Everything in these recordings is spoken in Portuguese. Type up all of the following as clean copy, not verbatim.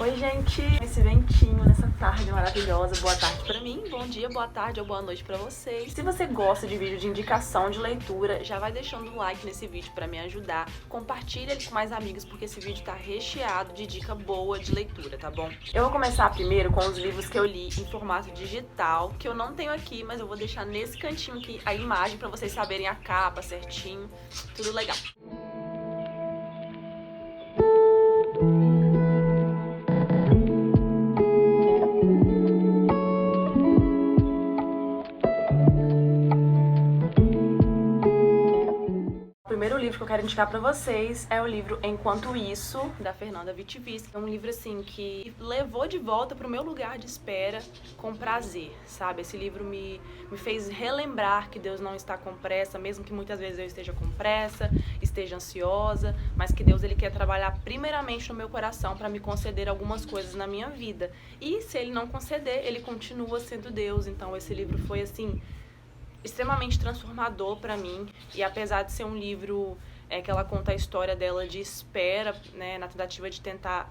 Oi, gente! Esse ventinho nessa tarde maravilhosa. Boa tarde pra mim, bom dia, boa tarde ou boa noite pra vocês. Se você gosta de vídeo de indicação de leitura, já vai deixando um like nesse vídeo pra me ajudar. Compartilha ele com mais amigos, porque esse vídeo tá recheado de dica boa de leitura, tá bom? Eu vou começar primeiro com os livros que eu li em formato digital, que eu não tenho aqui, mas eu vou deixar nesse cantinho aqui a imagem pra vocês saberem a capa certinho, tudo legal. O primeiro livro que eu quero indicar pra vocês é o livro Enquanto Isso, da Fernanda Wittkowski. É um livro, assim, que levou de volta pro meu lugar de espera com prazer, sabe? Esse livro me fez relembrar que Deus não está com pressa, mesmo que muitas vezes eu esteja com pressa, esteja ansiosa, mas que Deus, ele quer trabalhar primeiramente no meu coração para me conceder algumas coisas na minha vida. E se ele não conceder, ele continua sendo Deus. Então esse livro foi, assim, extremamente transformador pra mim, e apesar de ser um livro que ela conta a história dela de espera, né, na tentativa de tentar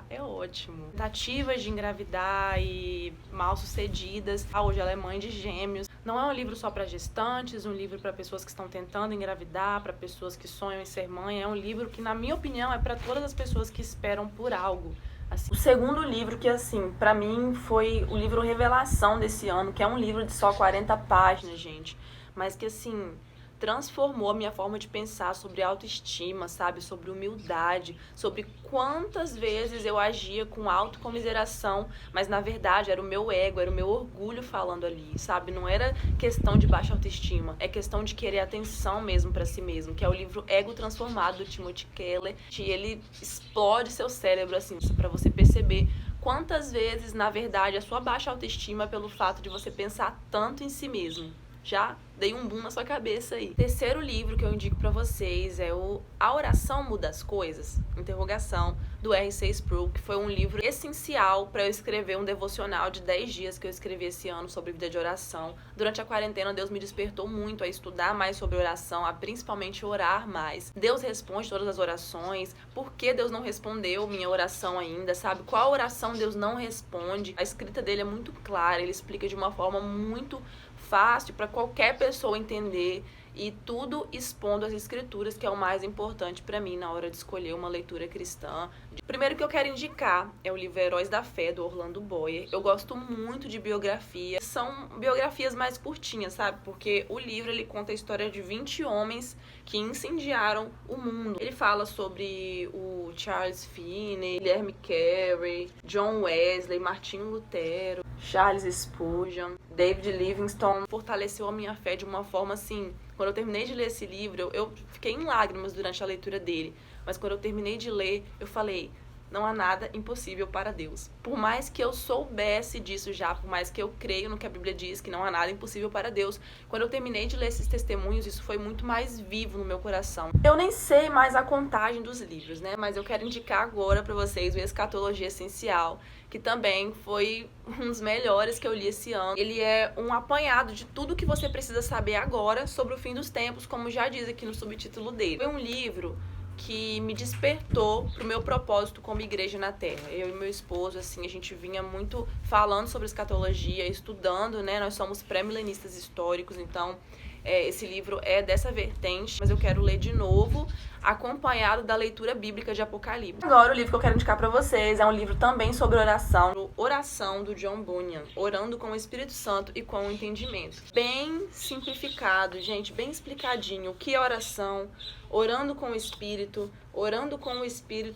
é ótimo, tentativas de engravidar e mal sucedidas. Hoje ela é mãe de gêmeos. Não é um livro só para gestantes, um livro para pessoas que estão tentando engravidar, para pessoas que sonham em ser mãe. É um livro que, na minha opinião, é para todas as pessoas que esperam por algo. Assim. O segundo livro que, assim, pra mim foi o livro revelação desse ano, que é um livro de só 40 páginas, gente, mas que, assim, transformou a minha forma de pensar sobre autoestima, sabe, sobre humildade, sobre quantas vezes eu agia com autocomiseração, mas na verdade era o meu ego, era o meu orgulho falando ali, sabe, não era questão de baixa autoestima, é questão de querer atenção mesmo pra si mesmo, que é o livro Ego Transformado, do Timothy Keller, que ele explode seu cérebro, assim, pra você perceber quantas vezes, na verdade, a sua baixa autoestima é pelo fato de você pensar tanto em si mesmo. Já dei um boom na sua cabeça aí. Terceiro livro que eu indico pra vocês é o A Oração Muda as Coisas? Interrogação, do R.C. Sproul, que foi um livro essencial para eu escrever um devocional de 10 dias que eu escrevi esse ano sobre vida de oração. Durante a quarentena, Deus me despertou muito a estudar mais sobre oração, a principalmente orar mais. Deus responde todas as orações. Por que Deus não respondeu minha oração ainda, sabe? Qual oração Deus não responde? A escrita dele é muito clara, ele explica de uma forma muito fácil para qualquer pessoa entender, e tudo expondo as escrituras, que é o mais importante para mim na hora de escolher uma leitura cristã. O primeiro que eu quero indicar é o livro Heróis da Fé, do Orlando Boyer. Eu gosto muito de biografia. São biografias mais curtinhas, sabe? Porque o livro, ele conta a história de 20 homens que incendiaram o mundo. Ele fala sobre o Charles Finney, Guilherme Carey, John Wesley, Martinho Lutero, Charles Spurgeon, David Livingstone. Fortaleceu a minha fé de uma forma, assim, quando eu terminei de ler esse livro, eu fiquei em lágrimas durante a leitura dele. Mas quando eu terminei de ler, eu falei, não há nada impossível para Deus. Por mais que eu soubesse disso já, por mais que eu creio no que a Bíblia diz, que não há nada impossível para Deus, quando eu terminei de ler esses testemunhos, isso foi muito mais vivo no meu coração. Eu nem sei mais a contagem dos livros, né? Mas eu quero indicar agora para vocês o Escatologia Essencial, que também foi um dos melhores que eu li esse ano. Ele é um apanhado de tudo que você precisa saber agora sobre o fim dos tempos, como já diz aqui no subtítulo dele. Foi um livro que me despertou pro meu propósito como igreja na Terra. Eu e meu esposo, assim, a gente vinha muito falando sobre escatologia, estudando, né? Nós somos pré-milenistas históricos, então esse livro é dessa vertente, mas eu quero ler de novo, acompanhado da leitura bíblica de Apocalipse. Agora, o livro que eu quero indicar pra vocês é um livro também sobre oração, Oração, do John Bunyan, Orando com o Espírito Santo e com o Entendimento. Bem simplificado, gente, bem explicadinho o que é oração, orando com o Espírito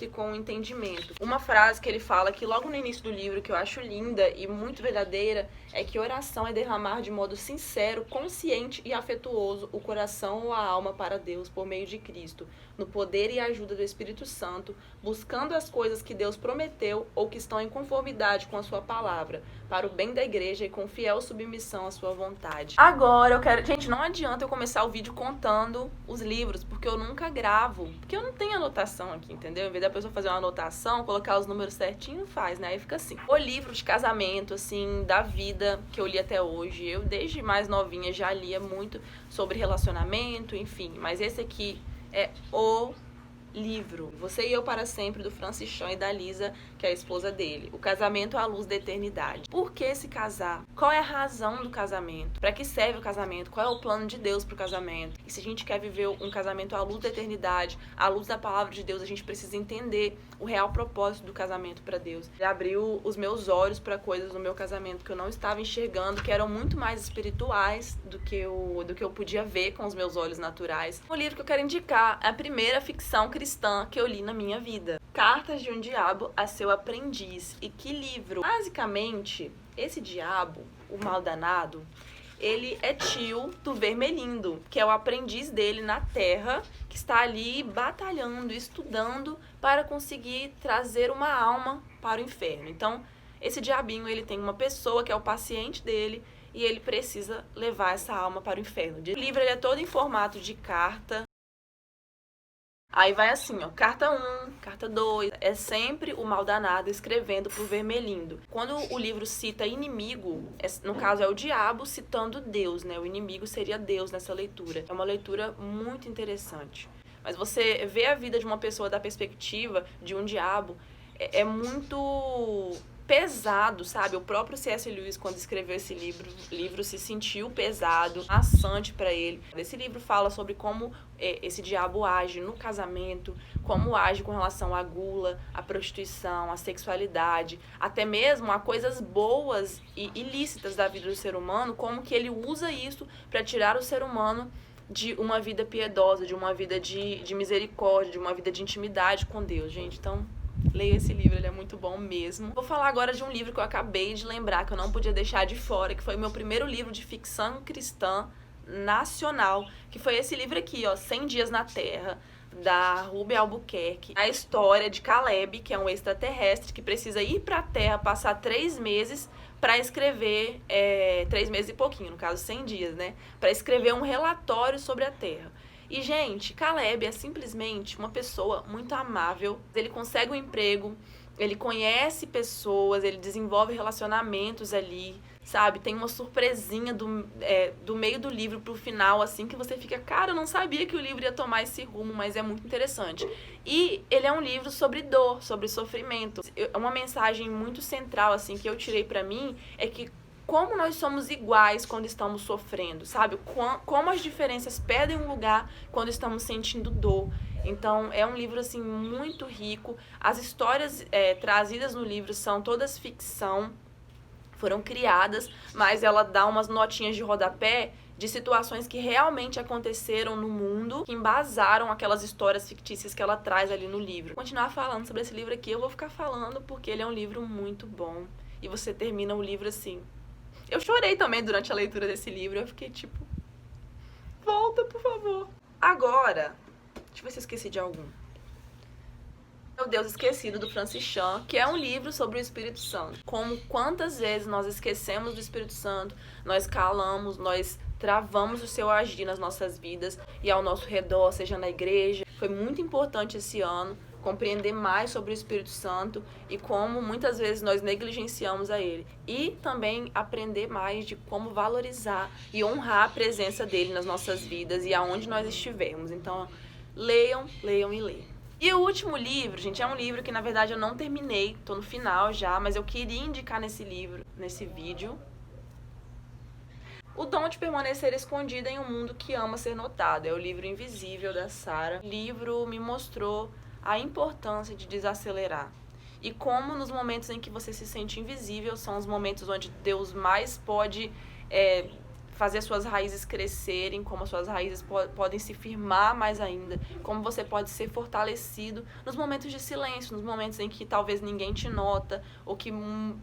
e com o entendimento. Uma frase que ele fala aqui logo no início do livro, que eu acho linda e muito verdadeira, é que oração é derramar de modo sincero, consciente e afetuoso o coração ou a alma para Deus por meio de Cristo, no poder e ajuda do Espírito Santo, buscando as coisas que Deus prometeu ou que estão em conformidade com a sua palavra, para o bem da igreja e com fiel submissão à sua vontade. Agora eu quero... Gente, não adianta eu começar o vídeo contando os livros, porque eu nunca gravo, porque eu não tenho anotação aqui, entendeu? Em vez da pessoa fazer uma anotação, colocar os números certinho, faz, né? Aí fica assim. O livro de casamento, assim, da vida que eu li até hoje, eu desde mais novinha já lia muito sobre relacionamento, enfim, mas esse aqui é o livro Você e Eu para Sempre, do Francis Chan e da Lisa, que é a esposa dele. O casamento à luz da eternidade. Por que se casar? Qual é a razão do casamento? Para que serve o casamento? Qual é o plano de Deus para o casamento? E se a gente quer viver um casamento à luz da eternidade, à luz da palavra de Deus, a gente precisa entender o real propósito do casamento para Deus. Ele abriu os meus olhos para coisas no meu casamento que eu não estava enxergando, que eram muito mais espirituais do que eu podia ver com os meus olhos naturais. O livro que eu quero indicar é a primeira ficção cristã que eu li na minha vida. Cartas de um Diabo a Seu Aprendiz. E que livro! Basicamente, esse diabo, o mal danado, ele é tio do Vermelindo, que é o aprendiz dele na Terra, que está ali batalhando, estudando para conseguir trazer uma alma para o inferno. Então, esse diabinho, ele tem uma pessoa que é o paciente dele e ele precisa levar essa alma para o inferno. O livro ele é todo em formato de carta. Aí vai assim, ó, carta 1, carta 2, é sempre o mal danado escrevendo pro Vermelindo. Quando o livro cita inimigo, no caso é o diabo citando Deus, né? O inimigo seria Deus nessa leitura. É uma leitura muito interessante. Mas você vê a vida de uma pessoa da perspectiva de um diabo, é muito pesado, sabe? O próprio C.S. Lewis, quando escreveu esse livro se sentiu pesado, maçante para ele. Esse livro fala sobre como esse diabo age no casamento, como age com relação à gula, à prostituição, à sexualidade, até mesmo a coisas boas e ilícitas da vida do ser humano, como que ele usa isso para tirar o ser humano de uma vida piedosa, de uma vida de misericórdia, de uma vida de intimidade com Deus, gente. Então, leia esse livro, ele é muito bom mesmo. Vou falar agora de um livro que eu acabei de lembrar, que eu não podia deixar de fora, que foi o meu primeiro livro de ficção cristã nacional, que foi esse livro aqui, ó, 100 Dias na Terra, da Ruby Albuquerque. A história de Caleb, que é um extraterrestre que precisa ir pra Terra, passar 3 meses para escrever, 3 meses e pouquinho, no caso 100 dias, né? Para escrever um relatório sobre a Terra. E, gente, Caleb é simplesmente uma pessoa muito amável. Ele consegue um emprego, ele conhece pessoas, ele desenvolve relacionamentos ali, sabe? Tem uma surpresinha do meio do livro pro final, assim, que você fica, cara, eu não sabia que o livro ia tomar esse rumo, mas é muito interessante. E ele é um livro sobre dor, sobre sofrimento. Uma mensagem muito central, assim, que eu tirei pra mim é que como nós somos iguais quando estamos sofrendo, sabe? Como as diferenças perdem um lugar quando estamos sentindo dor. Então, é um livro, assim, muito rico. As histórias trazidas no livro são todas ficção, foram criadas, mas ela dá umas notinhas de rodapé de situações que realmente aconteceram no mundo, que embasaram aquelas histórias fictícias que ela traz ali no livro. Vou continuar falando sobre esse livro aqui, eu vou ficar falando porque ele é um livro muito bom. E você termina o livro assim. Eu chorei também durante a leitura desse livro, eu fiquei tipo, volta, por favor. Agora, deixa eu ver se eu esqueci de algum. O Deus Esquecido, do Francis Chan, que é um livro sobre o Espírito Santo. Como quantas vezes nós esquecemos do Espírito Santo, nós calamos, nós travamos o seu agir nas nossas vidas e ao nosso redor, seja na igreja. Foi muito importante esse ano compreender mais sobre o Espírito Santo e como muitas vezes nós negligenciamos a ele. E também aprender mais de como valorizar e honrar a presença dele nas nossas vidas e aonde nós estivermos. Então, leiam, leiam e leiam. E o último livro, gente, é um livro que na verdade eu não terminei, tô no final já, mas eu queria indicar nesse livro, nesse vídeo. O Dom de Permanecer Escondido em um Mundo que Ama Ser Notado. É o livro Invisível, da Sarah. O livro me mostrou a importância de desacelerar. E como nos momentos em que você se sente invisível, são os momentos onde Deus mais pode fazer as suas raízes crescerem, como as suas raízes podem se firmar mais ainda, como você pode ser fortalecido nos momentos de silêncio, nos momentos em que talvez ninguém te nota, ou que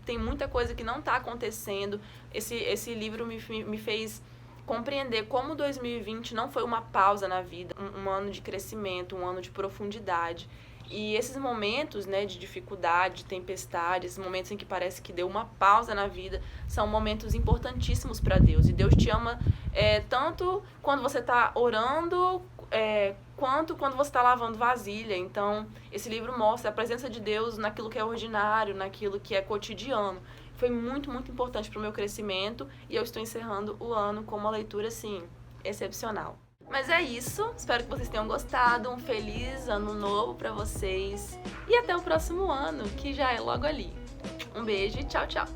tem muita coisa que não está acontecendo. Esse livro me fez compreender como 2020 não foi uma pausa na vida, um ano de crescimento, um ano de profundidade. E esses momentos, né, de dificuldade, de tempestade, esses momentos em que parece que deu uma pausa na vida, são momentos importantíssimos para Deus. E Deus te ama tanto quando você está orando, quanto quando você está lavando vasilha. Então, esse livro mostra a presença de Deus naquilo que é ordinário, naquilo que é cotidiano. Foi muito, muito importante para o meu crescimento e eu estou encerrando o ano com uma leitura, assim, excepcional. Mas é isso, espero que vocês tenham gostado, um feliz ano novo pra vocês e até o próximo ano, que já é logo ali. Um beijo e tchau, tchau!